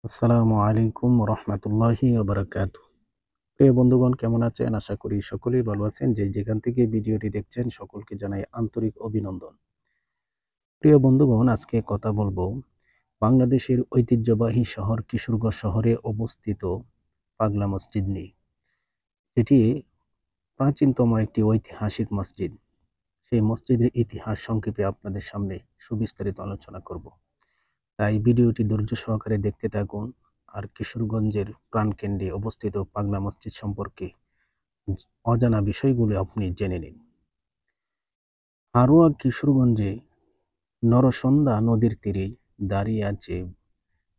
আসসালামু আলাইকুম রহমতুল্লাহি ওবারাকাতু। প্রিয় বন্ধুগণ, কেমন আছেন? আশা করি সকলেই ভালো আছেন। যে যেখান থেকে ভিডিওটি দেখছেন সকলকে জানাই আন্তরিক অভিনন্দন। প্রিয় বন্ধুগণ, আজকে কথা বলবো বাংলাদেশের ঐতিহ্যবাহী শহর কিশোরগঞ্জ শহরে অবস্থিত পাগলা মসজিদ নিয়ে। এটি প্রাচীনতম একটি ঐতিহাসিক মসজিদ। সেই মসজিদের ইতিহাস সংক্ষেপে আপনাদের সামনে সুবিস্তারিত আলোচনা করব। তাই ভিডিওটি ধৈর্য সহকারে দেখতে থাকুন। আর কিশোরগঞ্জের প্রাণকেন্দ্রে অবস্থিত পাগলা মসজিদ সম্পর্কে অজানা বিষয়গুলো আপনি জেনে নিন। হারোয়া কিশোরগঞ্জে নরসন্দা নদীর তীরে দাঁড়িয়ে আছে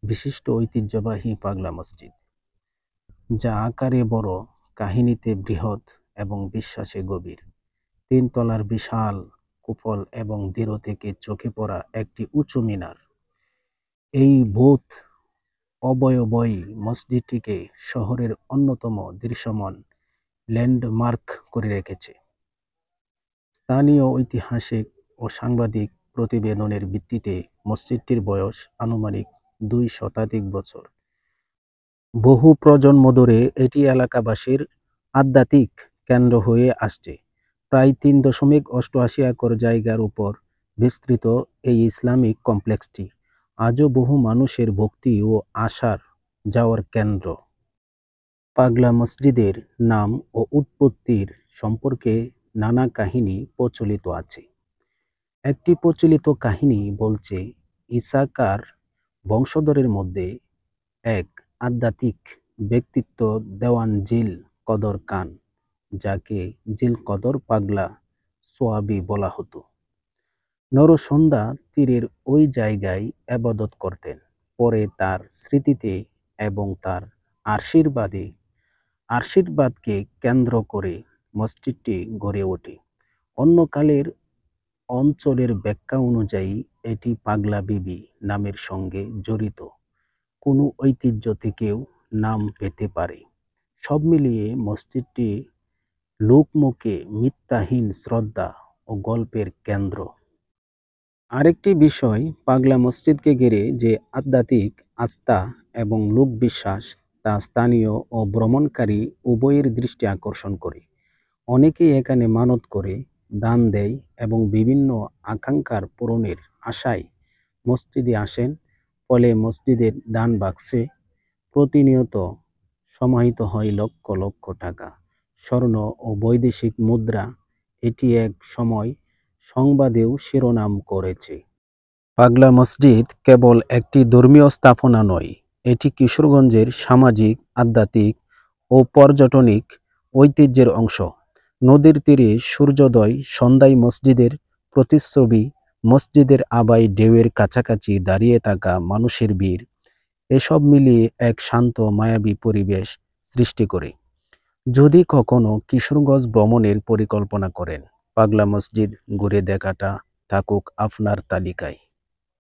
বিশিষ্ট ঐতিহ্যবাহী পাগলা মসজিদ, যা আকারে বড়, কাহিনীতে বৃহৎ এবং বিশ্বাসে গভীর। 3 তলার বিশাল কুপল এবং দৃঢ় থেকে চোখে পড়া একটি উঁচু মিনার এই বোধ অবয়বই মসজিদটিকে শহরের অন্যতম দৃশ্যমান ল্যান্ডমার্ক করে রেখেছে। স্থানীয় ঐতিহাসিক ও সাংবাদিক প্রতিবেদনের ভিত্তিতে মসজিদটির বয়স আনুমানিক 2 শতাধিক বছর। বহু প্রজন্ম ধরে এটি এলাকাবাসীর আধ্যাত্মিক কেন্দ্র হয়ে আসছে। প্রায় 3.88 একর জায়গার উপর বিস্তৃত এই ইসলামিক কমপ্লেক্সটি আজও বহু মানুষের ভক্তি ও আশার যাওয়ার কেন্দ্র। পাগলা মসজিদের নাম ও উৎপত্তির সম্পর্কে নানা কাহিনী প্রচলিত আছে। একটি প্রচলিত কাহিনী বলছে, ইসাকার বংশধরের মধ্যে এক আধ্যাত্মিক ব্যক্তিত্ব দেওয়ান জিল কদর খান, যাকে জিল কদর পাগলা সোয়াবি বলা হতো, নরসন্দা তীরের ওই জায়গায় ইবাদত করতেন। পরে তার স্মৃতিতে এবং তার আশীর্বাদকে কেন্দ্র করে মসজিদটি গড়ে ওঠে। অন্যকালের অঞ্চলের ব্যাখ্যা অনুযায়ী এটি পাগলা বিবি নামের সঙ্গে জড়িত কোনো ঐতিহ্য থেকেও নাম পেতে পারে। সব মিলিয়ে মসজিদটি লোকমুখে মিথ্যাহীন শ্রদ্ধা ও গল্পের কেন্দ্র। আরেকটি বিষয়, পাগলা মসজিদকে ঘিরে যে আধ্যাত্মিক আস্থা এবং লোকবিশ্বাস তা স্থানীয় ও ভ্রমণকারী উভয়ের দৃষ্টি আকর্ষণ করে। অনেকেই এখানে মানত করে, দান দেয় এবং বিভিন্ন আকাঙ্ক্ষার পূরণের আশায় মসজিদে আসেন। ফলে মসজিদের দান বাক্সে প্রতিনিয়ত সমাহিত হয় লক্ষ লক্ষ টাকা, স্বর্ণ ও বৈদেশিক মুদ্রা। এটি এক সময় সংবাদেও শিরোনাম করেছে। পাগলা মসজিদ কেবল একটি ধর্মীয় স্থাপনা নয়, এটি কিশোরগঞ্জের সামাজিক, আধ্যাত্মিক ও পর্যটনিক ঐতিহ্যের অংশ। নদীর তীরে সূর্যোদয় সন্ধ্যায় মসজিদের প্রতিচ্ছবি, মসজিদের আবায় ঢেউয়ের কাছাকাছি দাঁড়িয়ে থাকা মানুষের ভিড়, এসব মিলিয়ে এক শান্ত মায়াবী পরিবেশ সৃষ্টি করে। যদি কখনো কিশোরগঞ্জ ভ্রমণের পরিকল্পনা করেন, পাগলা মসজিদ ঘুরে দেখাটা থাকুক আপনার তালিকায়।